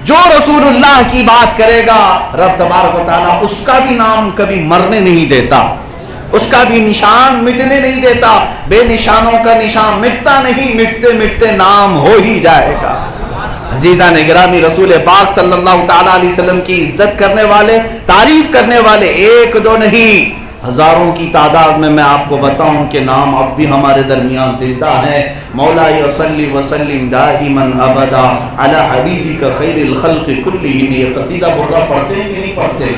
जो रसूलुल्लाह की बात करेगा रब तबारक व तआला उसका भी नाम कभी मरने नहीं देता, उसका भी निशान मिटने नहीं देता। बेनिशानों का निशान मिटता नहीं, मिटते मिटते नाम हो ही जाएगा। अजीजा ने गिरामी, रसूल पाक सल्लल्लाहु तआला अलैहि वसल्लम की इज्जत करने वाले, तारीफ करने वाले एक दो नहीं, हजारों की तादाद में मैं आपको बताऊं कि नाम अब भी हमारे दरमियान जिंदा है। मौला यसल्ली वसल्लिम दाइमन अबदा अला हबीबिका खैरिल खल्क़ि कुल्लिहिम। ये कसीदा बुर्रा पढ़ते हैं कि नहीं पढ़ते?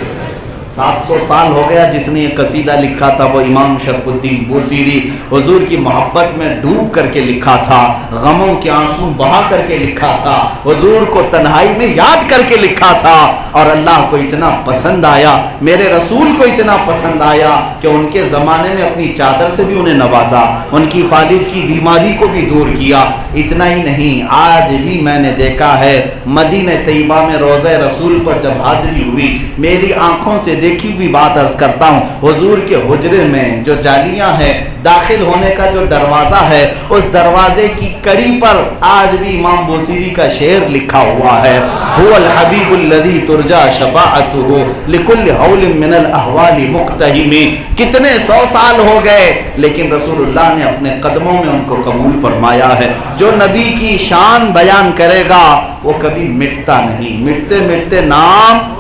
700 साल हो गया जिसने ये कसीदा लिखा था, वो इमाम शरफुद्दीन बुसीरी। हुजूर की मोहब्बत में डूब करके लिखा था, गमों के आंसू बहा करके लिखा था, हुजूर को तन्हाई में याद करके लिखा था। और अल्लाह को इतना पसंद आया, मेरे रसूल को इतना पसंद आया कि उनके ज़माने में अपनी चादर से भी उन्हें नवाजा, उनकी फालिज की बीमारी को भी दूर किया। इतना ही नहीं, आज भी मैंने देखा है मदीना तैयबा में रोज़े रसूल पर जब हाजिरी हुई, मेरी आंखों से देखी हुई बात अर्ज करता हूँ, हुजूर के हुजरे में जो जालियां हैं, दाखिल होने का जो दरवाजा है, उस दरवाजे की कड़ी पर आज भी इमाम बुसीरी का शेर लिखा हुआ है, हुवल हबीबुल लज़ी तुरजा शफाअतुहु लिकुल्लि हौलिन मिनल अहवालि मुक्तहिमी। कितने 100 साल हो गए, लेकिन रसूलुल्लाह ने अपने कदमों में उनको कबूल फरमाया है। जो नबी की शान बयान करेगा वो कभी मिटता नहीं, मिटते मिटते नाम।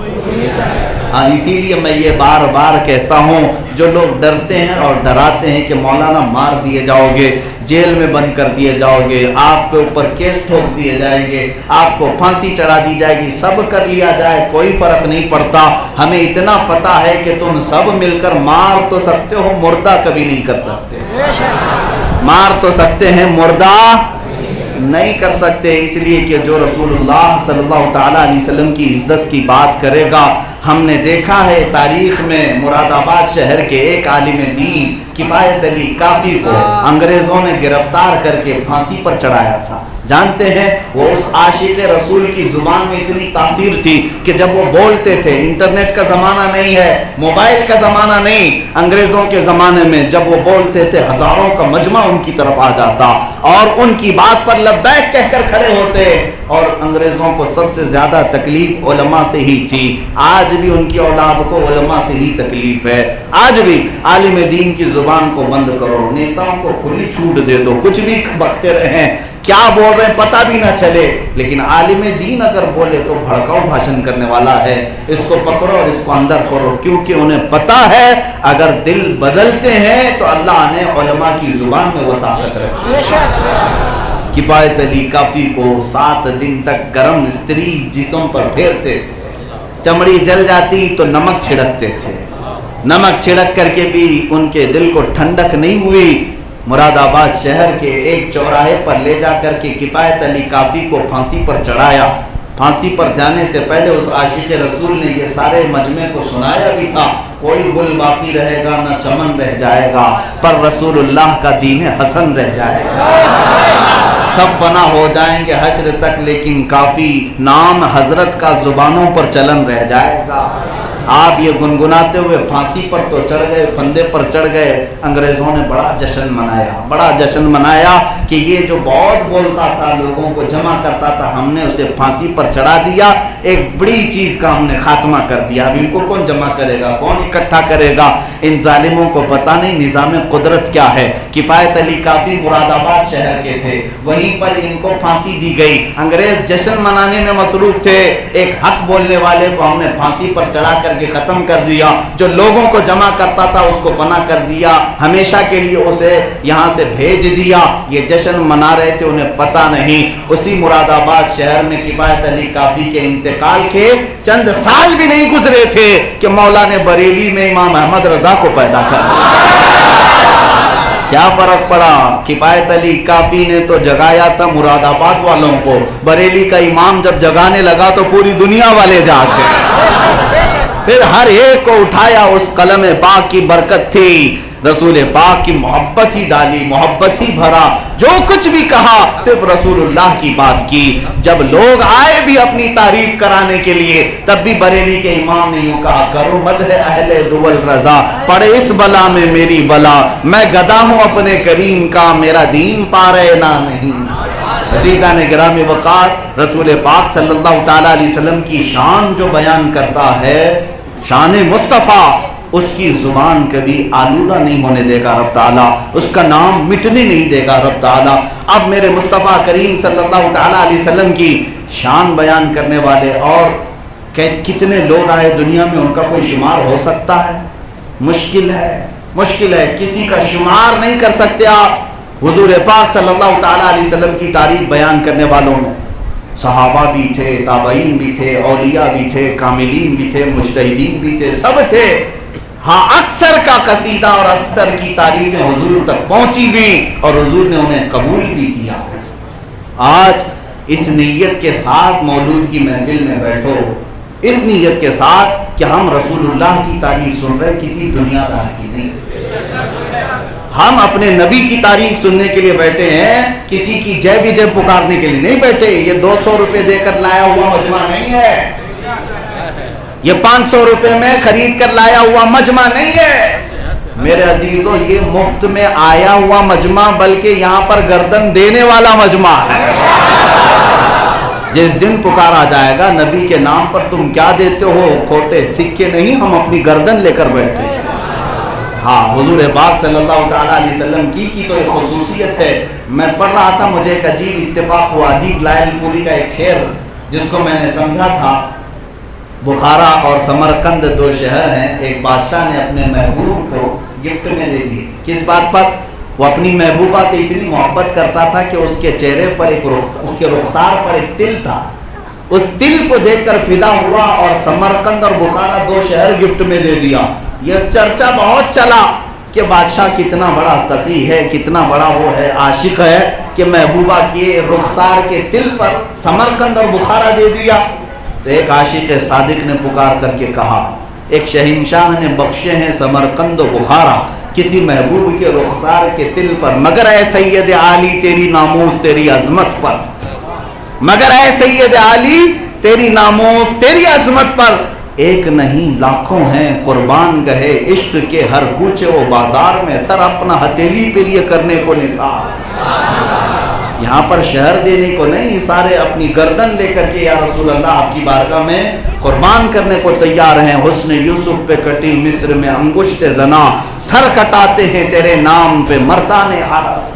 हाँ, इसीलिए मैं ये बार बार कहता हूँ, जो लोग डरते हैं और डराते हैं कि मौलाना मार दिए जाओगे, जेल में बंद कर दिए जाओगे, आपके ऊपर केस ठोक दिए जाएंगे, आपको फांसी चढ़ा दी जाएगी, सब कर लिया जाए कोई फर्क नहीं पड़ता। हमें इतना पता है कि तुम सब मिलकर मार तो सकते हो, मुर्दा कभी नहीं कर सकते। मार तो सकते हैं, मुर्दा नहीं कर सकते। इसलिए कि जो रसूलुल्लाह सल्लल्लाहु तआला अलैहि वसल्लम की इज्जत की बात करेगा, हमने देखा है तारीख में मुरादाबाद शहर के एक आलिम दीन किफायत अली काफी को अंग्रेजों ने गिरफ्तार करके फांसी पर चढ़ाया था। जानते हैं, वो उस आशिक रसूल की जुबान में इतनी तासीर थी कि जब वो बोलते थे, इंटरनेट का जमाना नहीं है, मोबाइल का जमाना नहीं, अंग्रेजों के जमाने में जब वो बोलते थे हजारों का मजमा उनकी तरफ आ जाता और उनकी बात पर लब्बैक कहकर खड़े होते। और अंग्रेजों को सबसे ज्यादा तकलीफ उलमा से ही थी। आज भी उनकी औलाद को उलमा से ही तकलीफ है। आज भी आलिम दीन की जुबान को बंद करो, नेताओं को खुली छूट दे दो, कुछ भी बकते रहें, क्या बोल रहे हैं पता भी ना चले, लेकिन आलिम दीन अगर बोले तो भड़काऊ भाषण करने वाला है, इसको पकड़ो और इसको अंदर करो, क्योंकि उन्हें पता है अगर दिल बदलते हैं तो अल्लाह ने उलमा की जुबान में वो ताकत रखी है। किफायत अली काफी को 7 दिन तक गर्म स्त्री जिस्म पर फेरते थे, चमड़ी जल जाती तो नमक छिड़कते थे, नमक छिड़क करके भी उनके दिल को ठंडक नहीं हुई। मुरादाबाद शहर के एक चौराहे पर ले जाकर के किफायत अली काफी को फांसी पर चढ़ाया। फांसी पर जाने से पहले उस आशिक रसूल ने ये सारे मजमे को सुनाया भी था, कोई गुल बाकी रहेगा ना चमन रह जाएगा, पर रसूलुल्लाह का दीन हसन रह जाएगा। सब फना हो जाएंगे हश्र तक, लेकिन काफी नाम हजरत का जुबानों पर चलन रह जाएगा। आप ये गुनगुनाते हुए फांसी पर तो चढ़ गए, फंदे पर चढ़ गए, अंग्रेजों ने बड़ा जश्न मनाया, बड़ा जश्न मनाया कि ये जो बहुत बोलता था, लोगों को जमा करता था, हमने उसे फांसी पर चढ़ा दिया, एक बड़ी चीज का हमने खात्मा कर दिया। अब इनको कौन जमा करेगा, कौन इकट्ठा करेगा? इन जालिमों को पता नहीं निजाम कुदरत क्या है। किफायत अली काफी मुरादाबाद शहर के थे, वहीं पर इनको फांसी दी गई। अंग्रेज जश्न मनाने में मसरूफ थे, एक हक बोलने वाले को हमने फांसी पर चढ़ा करके खत्म कर दिया, जो लोगों को जमा करता था उसको फना कर दिया, हमेशा के लिए उसे यहाँ से भेज दिया। ये जश्न मना रहे थे, उन्हें पता नहीं उसी मुरादाबाद शहर में किफायत अली काफी के इंतकाल के चंद साल भी नहीं गुजरे थे कि मौला ने बरेली में इमाम अहमद रजा को पैदा कर दिया। क्या फर्क पड़ा? किफायत अली काफी ने तो जगाया था मुरादाबाद वालों को, बरेली का इमाम जब जगाने लगा तो पूरी दुनिया वाले जाग गए। फिर हर एक को उठाया, उस कलम पाक की बरकत थी, रसूल पाक की मोहब्बत ही डाली, मोहब्बत ही भरा, जो कुछ भी कहा सिर्फ रसूलुल्लाह की बात की। जब लोग आए भी अपनी तारीफ कराने के लिए, तब भी बरेली के इमाम ने यूं कहा, करो मदह अहले दुवल रजा, पड़े इस बला में मेरी बला, मैं गदा हूं अपने करीम का, मेरा दीन पारे ना नहीं। عزیزان گرامی وقار، رسول پاک صلی اللہ تعالیٰ علیہ وسلم کی شان جو بیان کرتا ہے، شان مصطفیٰ، اس کی زبان کبھی آلودہ نہیں ہونے دے گا رب تعالیٰ، اس کا نام مٹنے نہیں دے گا رب تعالیٰ۔ اب میرے مصطفیٰ کریم صلی اللہ تعالیٰ علیہ وسلم کی شان بیان کرنے والے اور کتنے لوگ آئے دنیا میں، ان کا کوئی شمار ہو سکتا ہے؟ مشکل ہے، مشکل ہے، کسی کا شمار نہیں کر سکتے آپ۔ حضور پاک صلی اللہ تعالیٰ علیہ وسلم کی تاریخ بیان کرنے والوں میں صحابہ بھی تھے، تابعین بھی تھے، اولیاء بھی تھے، کاملین بھی تھے، مجتہدین بھی تھے، سب تھے۔ ہاں، اکثر کا قصیدہ اور اکثر کی تعریفیں حضور تک پہنچی بھی اور حضور نے انہیں قبول بھی کیا۔ آج اس نیت کے ساتھ مولود کی محفل میں بیٹھو، اس نیت کے ساتھ کہ ہم رسول اللہ کی تعریف سن رہے، کسی دنیا دار کی نہیں، ہم اپنے نبی کی تعریف سننے کے لیے بیٹھے ہیں، کسی کی جے بھی جے پکارنے کے لیے نہیں بیٹھے۔ یہ 200 روپے دے کر لایا ہوا مجمع نہیں ہے، یہ 500 روپے میں خرید کر لایا ہوا مجمع نہیں ہے میرے عزیزوں، یہ مفت میں آیا ہوا مجمع بلکہ یہاں پر گردن دینے والا مجمع ہے۔ جس دن پکارا جائے گا نبی کے نام پر تم کیا دیتے ہو، کھوٹے سکے نہیں، ہم اپنی گردن لے کر بیٹھے ہیں۔ ہاں، حضور پاک صلی اللہ تعالیٰ علیہ وسلم کی تو ایک خصوصیت ہے۔ میں پڑھ رہا تھا، مجھے ایک عجیب اتفاق ہوا، ادیب لائل پوری کا ایک شعر جس کو میں نے سمجھا تھا۔ بخارا اور سمرقند دو شہر ہیں، ایک بادشاہ نے اپنے محبوب کو گفٹ میں دے دی، کس بات پر؟ وہ اپنی محبوبہ سے اتنی محبت کرتا تھا کہ اس کے چہرے پر اس کے رخسار پر ایک تل تھا، اس تل کو دیکھ کر فدا ہوا اور سمرقند اور بخارا دو شہر گفٹ میں دے دیا۔ یہ چرچا بہت چلا کہ بادشاہ کتنا بڑا سخی ہے، کتنا بڑا وہ ہے، عاشق ہے کہ محبوبہ کے رخسار کے تل پر سمرقند اور بخارا دے دیا۔ تو ایک عاشق صادق نے پکار کر کے کہا، ایک شہنشاہ نے بخشے ہیں سمرقند و بخارا کسی محبوب کے رخسار کے تل پر، مگر اے سید عالی تیری ناموس تیری عظمت پر، مگر اے سید عالی تیری ناموس تیری عظمت پر، ایک نہیں لاکھوں ہیں قربان گئے عشق کے ہر کوچے و بازار میں، سر اپنا ہتھیلی پہ لیے کرنے کو نثار۔ یہاں پر شہر دینے کو نہیں، سارے اپنی گردن لے کر کے یا رسول اللہ آپ کی بارگاہ میں قربان کرنے کو تیار ہیں۔ حسن یوسف پہ کٹی مصر میں انگشت زنا، سر کٹاتے ہیں تیرے نام پہ مردان عرب۔